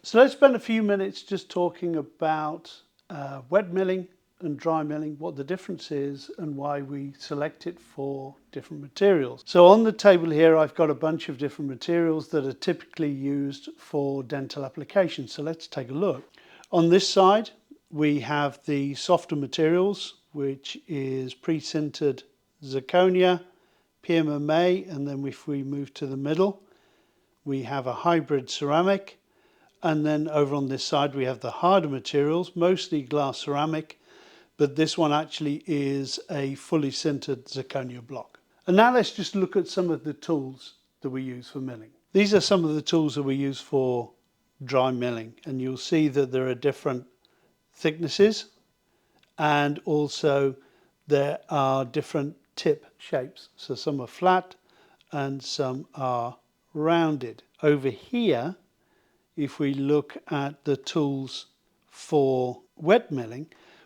So let's spend a few minutes just talking about wet milling and dry milling, what the difference is and why we select it for different materials. So on the table here I've got a bunch of different materials that are typically used for dental applications. So let's take a look. On this side we have the softer materials, which is pre-sintered zirconia, PMMA, and then if we move to the middle we have a hybrid ceramic, and then over on this side we have the harder materials, mostly glass ceramic, but this one actually is a fully sintered zirconia block. And now let's just look at some of the tools that we use for milling. These are some of the tools that we use for dry milling, and you'll see that there are different thicknesses and also there are different tip shapes. So some are flat and some are rounded. Over here, if we look at the tools for wet milling,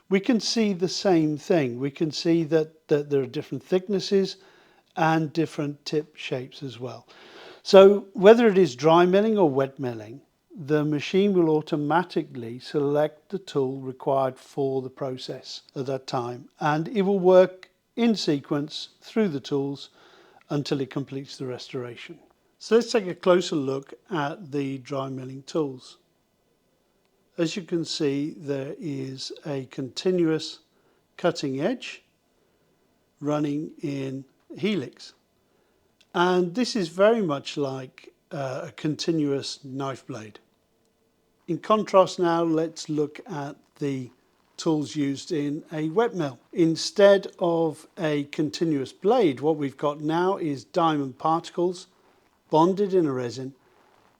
we can see the same thing. We can see that there are different thicknesses and different tip shapes as well. So whether it is dry milling or wet milling, the machine will automatically select the tool required for the process at that time, and it will work in sequence through the tools until it completes the restoration. So let's take a closer look at the dry milling tools. As you can see, there is a continuous cutting edge running in helix, and this is very much like a continuous knife blade. In contrast, now let's look at the tools used in a wet mill. Instead of a continuous blade, what we've got now is diamond particles bonded in a resin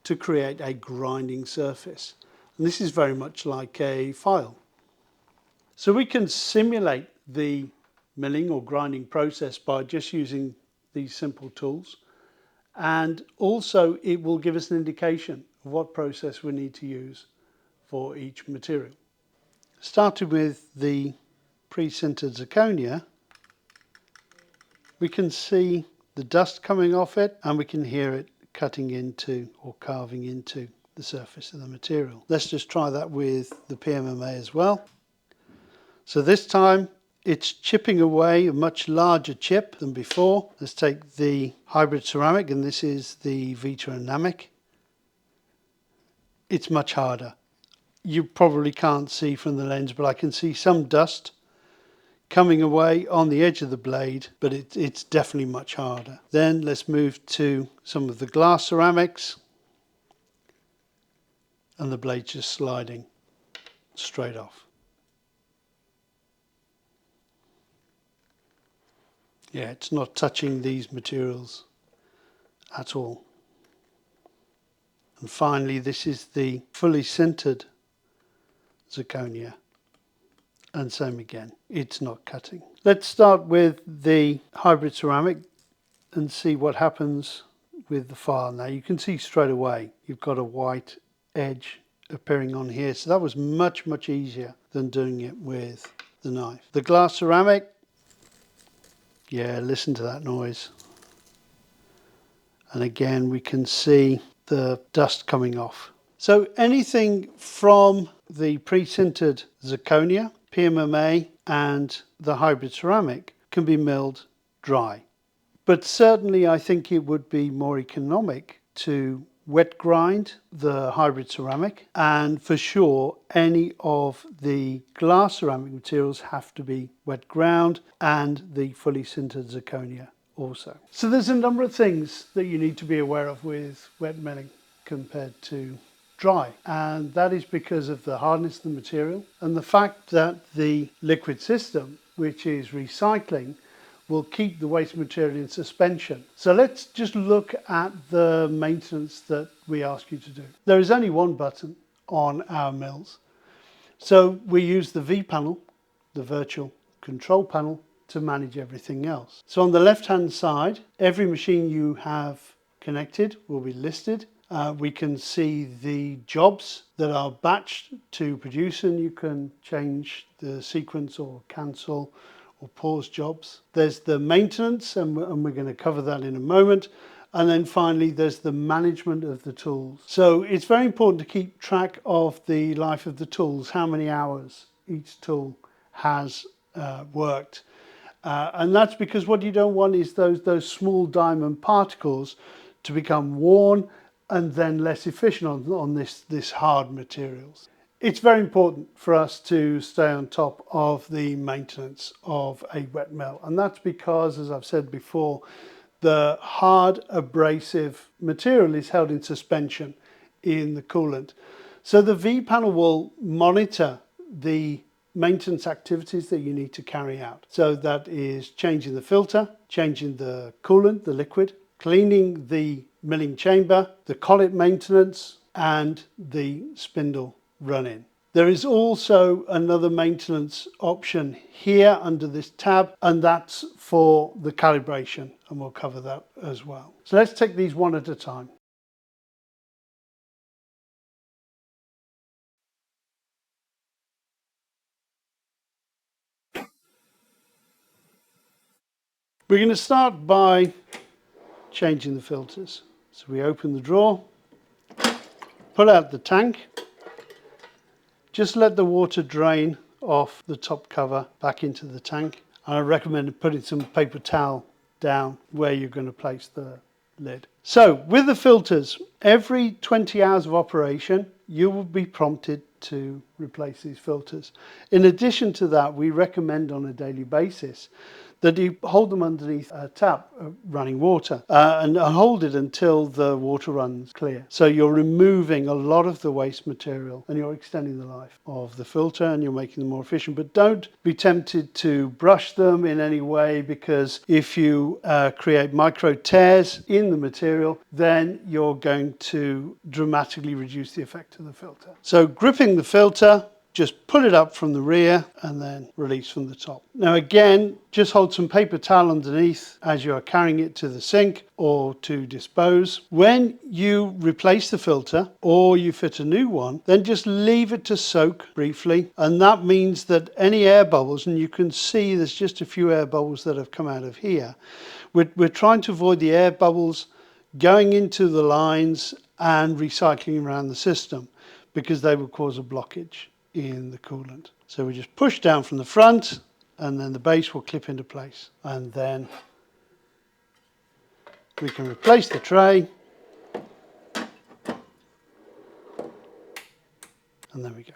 to create a grinding surface. And this is very much like a file. So we can simulate the milling or grinding process by just using these simple tools, and also it will give us an indication of what process we need to use for each material. Starting with the pre-sintered zirconia, we can see the dust coming off it and we can hear it cutting into or carving into the surface of the material. Let's just try that with the PMMA as well. So this time it's chipping away a much larger chip than before. Let's take the hybrid ceramic, and this is the Vita Anamic. It's much harder. You probably can't see from the lens, but I can see some dust coming away on the edge of the blade, but it's definitely much harder. Then let's move to some of the glass ceramics, and the blade just sliding straight off. Yeah, it's not touching these materials at all. And finally, this is the fully sintered zirconia, and same again, it's not cutting. Let's start with the hybrid ceramic and see what happens with the file. Now you can see straight away you've got a white edge appearing on here, so that was much easier than doing it with the knife. The glass ceramic, yeah, listen to that noise, and again we can see the dust coming off. So anything from the pre-sintered zirconia, PMMA and the hybrid ceramic can be milled dry, but certainly I think it would be more economic to wet grind the hybrid ceramic, and for sure any of the glass ceramic materials have to be wet ground, and the fully sintered zirconia also. So there's a number of things that you need to be aware of with wet milling compared to dry, and that is because of the hardness of the material and the fact that the liquid system, which is recycling, will keep the waste material in suspension. So let's just look at the maintenance that we ask you to do. There is only one button on our mills, so we use the V panel, the virtual control panel, to manage everything else. So on the left hand side, every machine you have connected will be listed. We can see the jobs that are batched to produce, and you can change the sequence or cancel or pause jobs. There's the maintenance, and we're going to cover that in a moment. And then finally, there's the management of the tools. So it's very important to keep track of the life of the tools, how many hours each tool has worked. And that's because what you don't want is those small diamond particles to become worn and then less efficient on this hard materials. It's very important for us to stay on top of the maintenance of a wet mill, and that's because, as I've said before, the hard abrasive material is held in suspension in the coolant. So the V panel will monitor the maintenance activities that you need to carry out. So that is changing the filter, changing the coolant, the liquid, cleaning the milling chamber, the collet maintenance, and the spindle run-in. There is also another maintenance option here under this tab, and that's for the calibration, and we'll cover that as well. So let's take these one at a time. We're going to start by changing the filters. So we open the drawer, pull out the tank, just let the water drain off the top cover back into the tank. And I recommend putting some paper towel down where you're going to place the lid. So with the filters, every 20 hours of operation, you will be prompted to replace these filters. In addition to that, we recommend on a daily basis that you hold them underneath a tap of running water and hold it until the water runs clear. So you're removing a lot of the waste material and you're extending the life of the filter and you're making them more efficient. But don't be tempted to brush them in any way, because if you create micro tears in the material, then you're going to dramatically reduce the effect of the filter. So gripping the filter, just pull it up from the rear and then release from the top. Now again, just hold some paper towel underneath as you are carrying it to the sink or to dispose. When you replace the filter or you fit a new one, then just leave it to soak briefly. And that means that any air bubbles, and you can see there's just a few air bubbles that have come out of here. We're trying to avoid the air bubbles going into the lines and recycling around the system, because they will cause a blockage in the coolant. So we just push down from the front and then the base will clip into place, and then we can replace the tray, and there we go.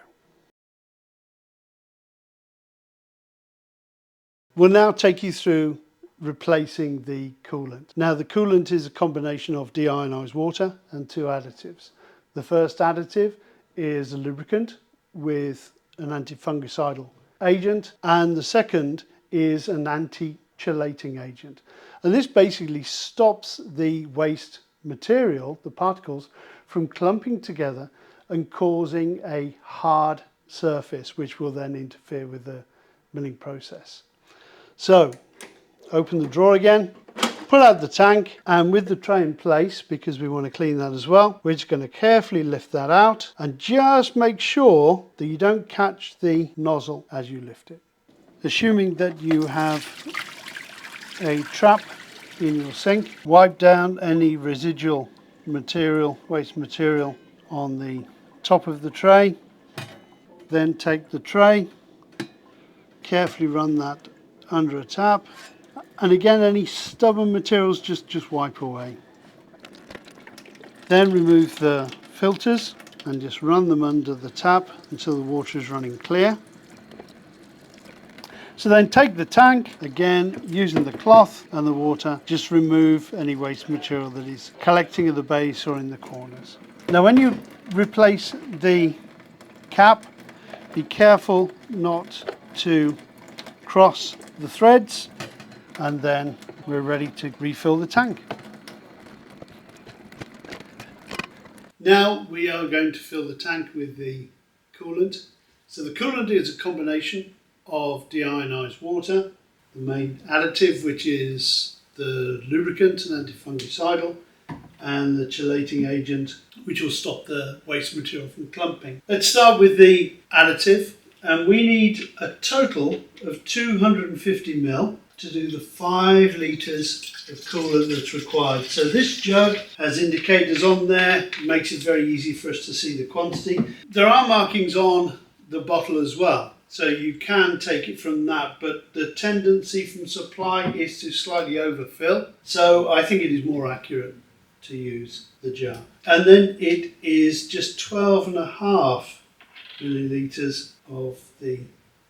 We'll now take you through replacing the coolant. Now the coolant is a combination of deionized water and two additives. The first additive is a lubricant with an antifungicidal agent, and the second is an anti-chelating agent. And this basically stops the waste material, the particles, from clumping together and causing a hard surface, which will then interfere with the milling process. So open the drawer again, pull out the tank, and with the tray in place, because we want to clean that as well, we're just going to carefully lift that out and just make sure that you don't catch the nozzle as you lift it. Assuming that you have a trap in your sink, wipe down any residual material, waste material on the top of the tray. Then take the tray, carefully run that under a tap. And again, any stubborn materials, just wipe away. Then remove the filters and just run them under the tap until the water is running clear. So then take the tank, again using the cloth and the water, just remove any waste material that is collecting at the base or in the corners. Now when you replace the cap, be careful not to cross the threads, and then we're ready to refill the tank. Now we are going to fill the tank with the coolant. So the coolant is a combination of deionized water, the main additive, which is the lubricant and antifungicidal, and the chelating agent, which will stop the waste material from clumping. Let's start with the additive, and we need a total of 250 ml to do the 5 litres of coolant that's required. So this jug has indicators on there, it makes it very easy for us to see the quantity. There are markings on the bottle as well, so you can take it from that, but the tendency from supply is to slightly overfill, so I think it is more accurate to use the jar. And then it is just 12.5 millilitres of the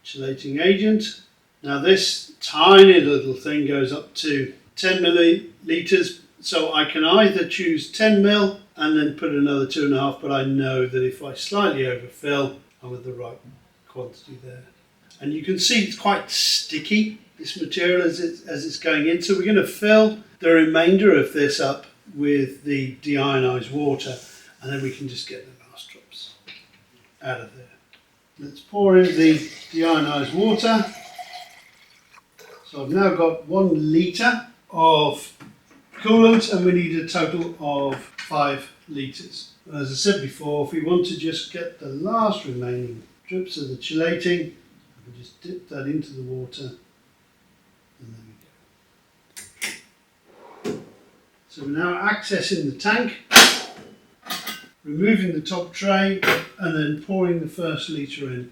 chelating agent. Now this tiny little thing goes up to 10 millilitres, so I can either choose 10 mil and then put another 2.5, but I know that if I slightly overfill, I'm at the right quantity there. And you can see it's quite sticky, this material, as it's going in. So we're going to fill the remainder of this up with the deionized water, and then we can just get the last drops out of there. Let's pour in the deionized water. So I've now got 1 litre of coolant, and we need a total of 5 litres. As I said before, if we want to just get the last remaining drips of the chelating, we just dip that into the water, and there we go. So we're now accessing the tank, removing the top tray, and then pouring the first litre in.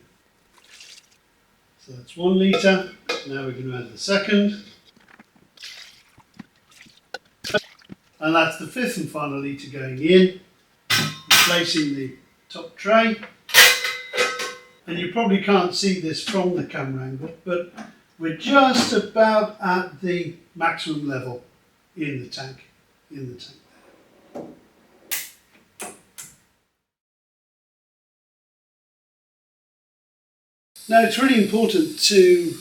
So that's 1 litre. Now we're going to add the second. And that's the 5th and final litre going in, replacing the top tray. And you probably can't see this from the camera angle, but we're just about at the maximum level in the tank. Now it's really important to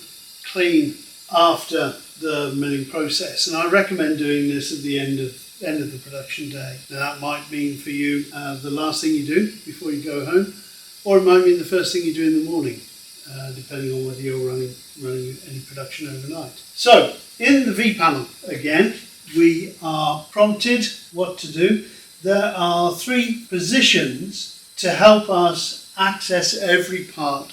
clean after the milling process, and I recommend doing this at the end of the production day. Now that might mean for you the last thing you do before you go home, or it might mean the first thing you do in the morning, depending on whether you're running any production overnight. So in the V panel again, we are prompted what to do. There are 3 positions to help us access every part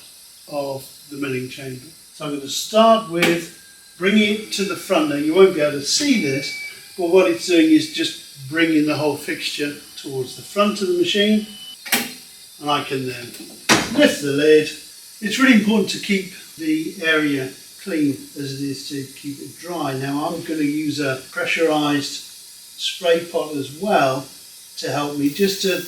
of the milling chamber. So I'm going to start with bringing it to the front. Now you won't be able to see this, but what it's doing is just bringing the whole fixture towards the front of the machine, and I can then lift the lid. It's really important to keep the area clean as it is to keep it dry. Now I'm going to use a pressurized spray pot as well to help me, just to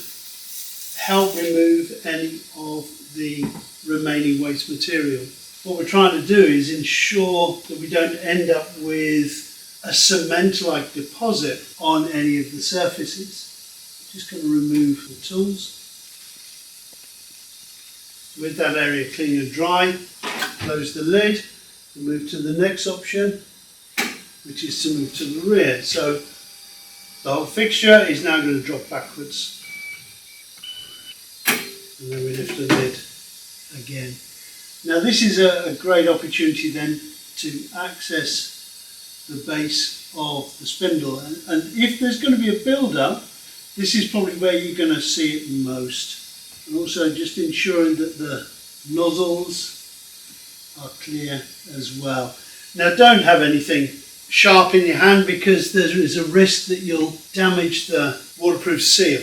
help remove any of the remaining waste material. What we're trying to do is ensure that we don't end up with a cement-like deposit on any of the surfaces. Just going to remove the tools. With that area clean and dry, close the lid and move to the next option, which is to move to the rear. So the whole fixture is now going to drop backwards. And then we lift the lid again. Now this is a great opportunity then to access the base of the spindle, and if there's going to be a build-up, this is probably where you're going to see it most. And also just ensuring that the nozzles are clear as well. Now don't have anything sharp in your hand, because there is a risk that you'll damage the waterproof seal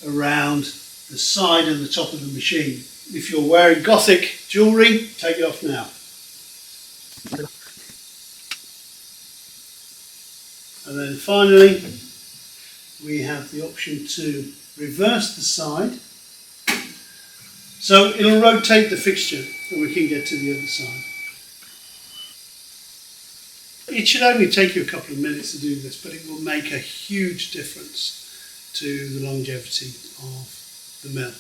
around the side and the top of the machine. If you're wearing Gothic jewellery, take it off now. And then finally, we have the option to reverse the side. So it'll rotate the fixture and we can get to the other side. It should only take you a couple of minutes to do this, but it will make a huge difference to the longevity of the mill.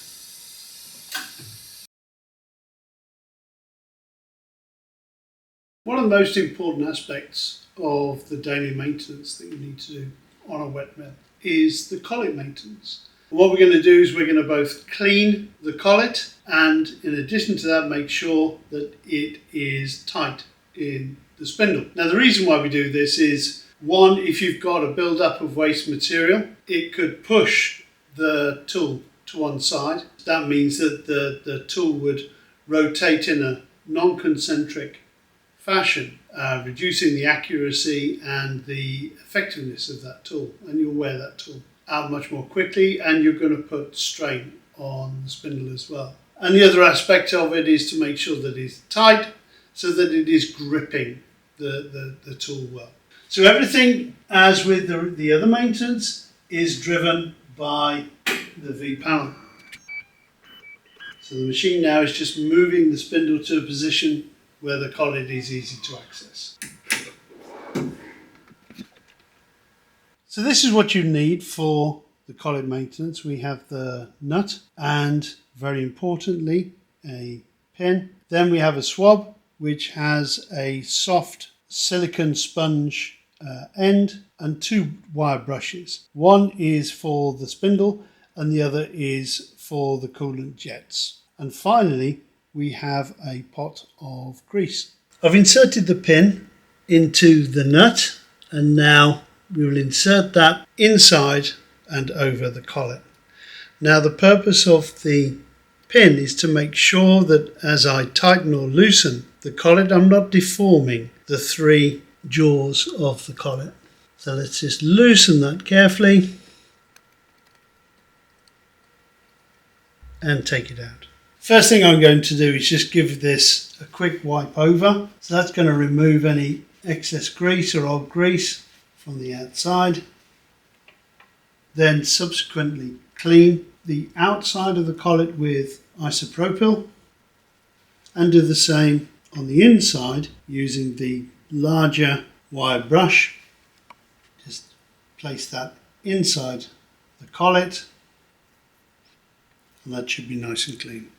One of the most important aspects of the daily maintenance that you need to do on a wet mill is the collet maintenance. And what we're going to do is we're going to both clean the collet and, in addition to that, make sure that it is tight in the spindle. Now the reason why we do this is, one, if you've got a build-up of waste material, it could push the tool to one side. That means that the tool would rotate in a non-concentric fashion, reducing the accuracy and the effectiveness of that tool, and you'll wear that tool out much more quickly, and you're going to put strain on the spindle as well. And the other aspect of it is to make sure that it's tight so that it is gripping the tool well. So everything, as with the other maintenance, is driven by the V panel. So the machine now is just moving the spindle to a position where the collet is easy to access. So this is what you need for the collet maintenance. We have the nut and, very importantly, a pin. Then we have a swab which has a soft silicone sponge end and two wire brushes. One is for the spindle and the other is for the coolant jets. And finally, we have a pot of grease. I've inserted the pin into the nut, and now we will insert that inside and over the collet. Now the purpose of the pin is to make sure that as I tighten or loosen the collet, I'm not deforming the three jaws of the collet. So let's just loosen that carefully and take it out. First thing I'm going to do is just give this a quick wipe over. So that's going to remove any excess grease or old grease from the outside. Then subsequently clean the outside of the collet with isopropyl and do the same on the inside using the larger wire brush. Just place that inside the collet and that should be nice and clean.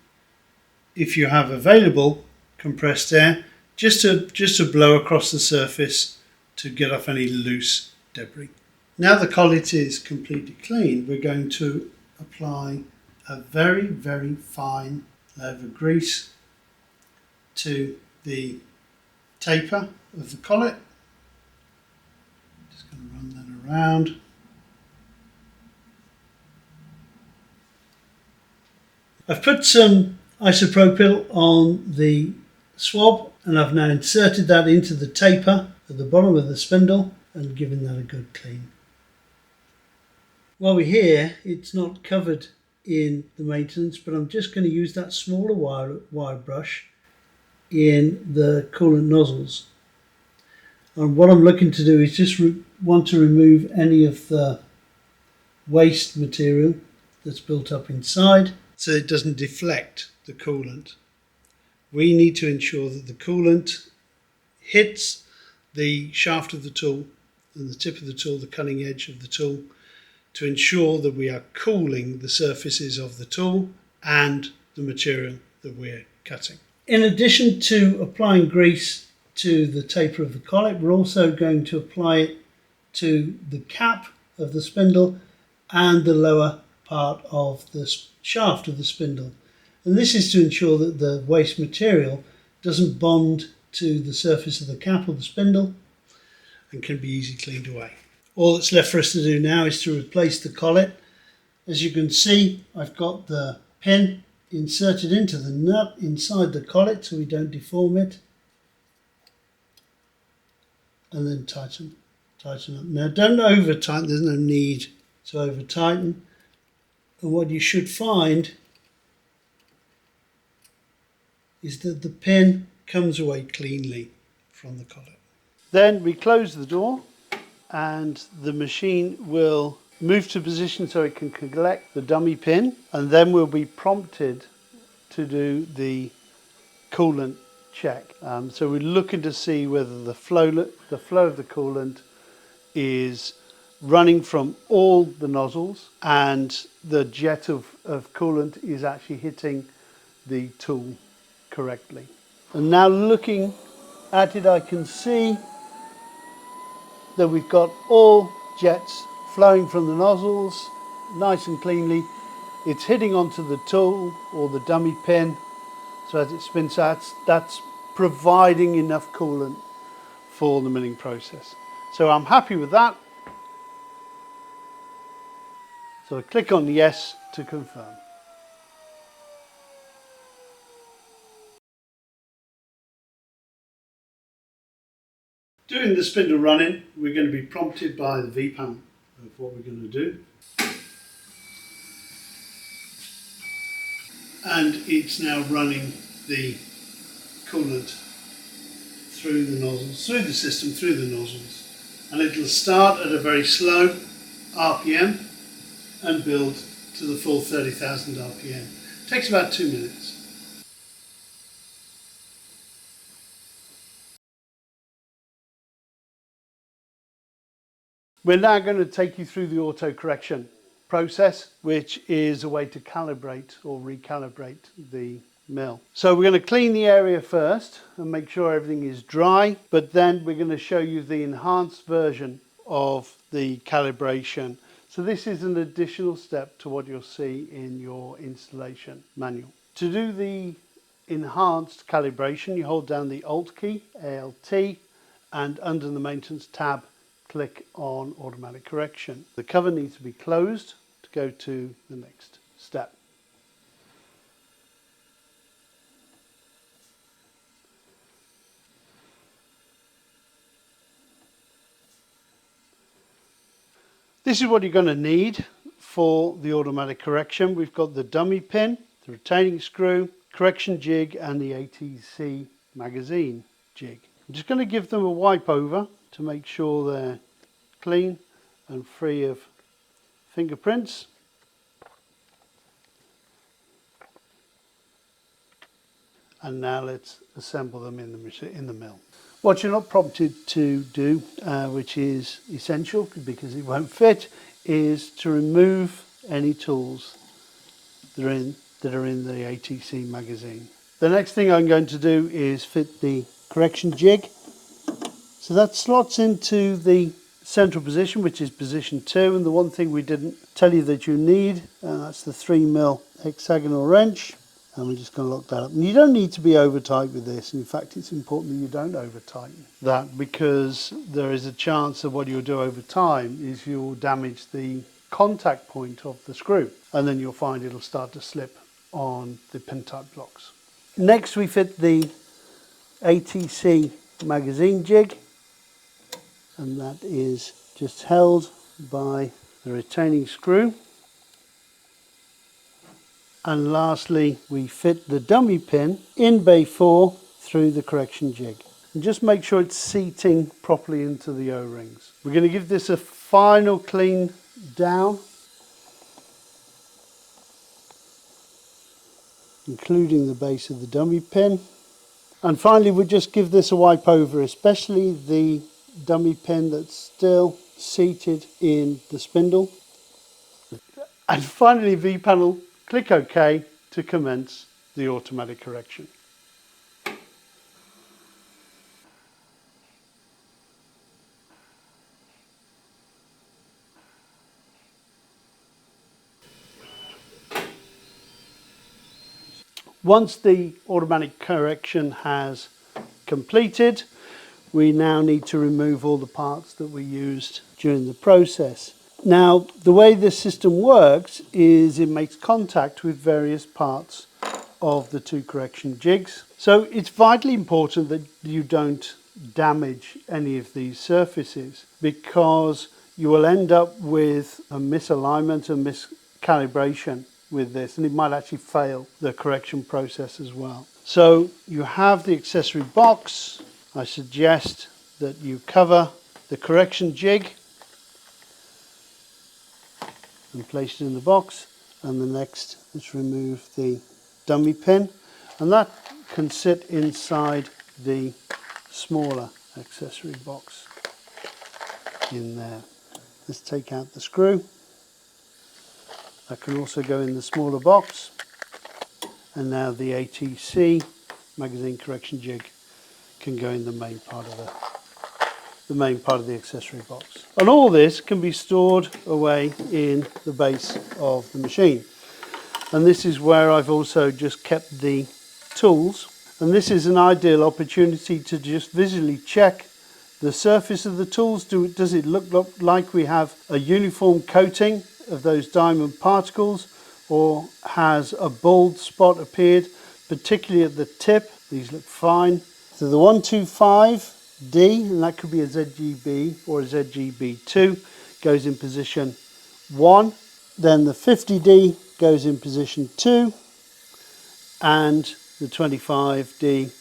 If you have available compressed air, just to blow across the surface to get off any loose debris. Now the collet is completely clean, we're going to apply a very, very fine layer of grease to the taper of the collet. Just going to run that around. I've put some isopropyl on the swab and I've now inserted that into the taper at the bottom of the spindle and given that a good clean. While we're here, it's not covered in the maintenance, but I'm just going to use that smaller wire brush in the coolant nozzles. And what I'm looking to do is just want to remove any of the waste material that's built up inside so it doesn't deflect the coolant. We need to ensure that the coolant hits the shaft of the tool and the tip of the tool, the cutting edge of the tool, to ensure that we are cooling the surfaces of the tool and the material that we're cutting. In addition to applying grease to the taper of the collet, we're also going to apply it to the cap of the spindle and the lower part of the shaft of the spindle. And this is to ensure that the waste material doesn't bond to the surface of the cap of the spindle and can be easily cleaned away. All that's left for us to do now is to replace the collet. As you can see, I've got the pin inserted into the nut inside the collet so we don't deform it. And then tighten up. Now don't over tighten, there's no need to over tighten. And what you should find is that the pin comes away cleanly from the collet. Then we close the door and the machine will move to position so it can collect the dummy pin, and then we'll be prompted to do the coolant check. So we're looking to see whether the flow of the coolant is running from all the nozzles and the jet of coolant is actually hitting the tool correctly. And now looking at it, I can see that we've got all jets flowing from the nozzles nice and cleanly. It's hitting onto the tool or the dummy pin, so as it spins out, that's providing enough coolant for the milling process. So I'm happy with that. So I click on yes to confirm. Doing the spindle running, we're going to be prompted by the V panel of what we're going to do. And it's now running the coolant through the nozzles, through the system, through the nozzles. And it'll start at a very slow RPM and build to the full 30,000 RPM. It takes about 2 minutes. We're now going to take you through the auto correction process, which is a way to calibrate or recalibrate the mill. So we're going to clean the area first and make sure everything is dry, but then we're going to show you the enhanced version of the calibration. So this is an additional step to what you'll see in your installation manual. To do the enhanced calibration, you hold down the Alt key, ALT, and under the Maintenance tab, click on Automatic Correction. The cover needs to be closed to go to the next step. This is what you're going to need for the automatic correction. We've got the dummy pin, the retaining screw, correction jig, and the ATC magazine jig. I'm just going to give them a wipe over to make sure they're clean and free of fingerprints. And now let's assemble them in the mill. What you're not prompted to do, which is essential because it won't fit, is to remove any tools that are in the ATC magazine. The next thing I'm going to do is fit the correction jig. So that slots into the central position, which is position 2, and the one thing we didn't tell you that you need, that's the 3mm hexagonal wrench. And we're just going to lock that up. And you don't need to be over tight with this. In fact, it's important that you don't over tighten that, because there is a chance that what you'll do over time is you'll damage the contact point of the screw, and then you'll find it'll start to slip on the pin type blocks. Next, we fit the ATC magazine jig, and that is just held by the retaining screw. And lastly, we fit the dummy pin in bay 4 through the correction jig. And just make sure it's seating properly into the O-rings. We're going to give this a final clean down, including the base of the dummy pin. And finally, we'll just give this a wipe over, especially the dummy pin that's still seated in the spindle. And finally, V-panel. Click OK to commence the automatic correction. Once the automatic correction has completed, we now need to remove all the parts that we used during the process. Now, the way this system works is it makes contact with various parts of the 2 correction jigs. So it's vitally important that you don't damage any of these surfaces, because you will end up with a misalignment and miscalibration with this, and it might actually fail the correction process as well. So you have the accessory box. I suggest that you cover the correction jig and place it in the box, and the next is remove the dummy pin, and that can sit inside the smaller accessory box in there. Let's take out the screw. That can also go in the smaller box, and now the ATC magazine correction jig can go in the main part of the accessory box. And all this can be stored away in the base of the machine. And this is where I've also just kept the tools. And this is an ideal opportunity to just visually check the surface of the tools. Does it look like we have a uniform coating of those diamond particles, or has a bald spot appeared, particularly at the tip? These look fine. So the 125 D, and that could be a ZGB or a ZGB2, goes in position 1. Then the 50D goes in position 2, and the 25D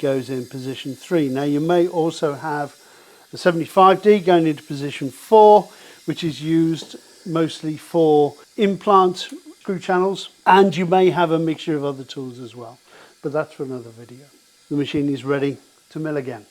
goes in position 3. Now you may also have the 75D going into position 4, which is used mostly for implant screw channels, and you may have a mixture of other tools as well, but that's for another video. The machine is ready to mill again.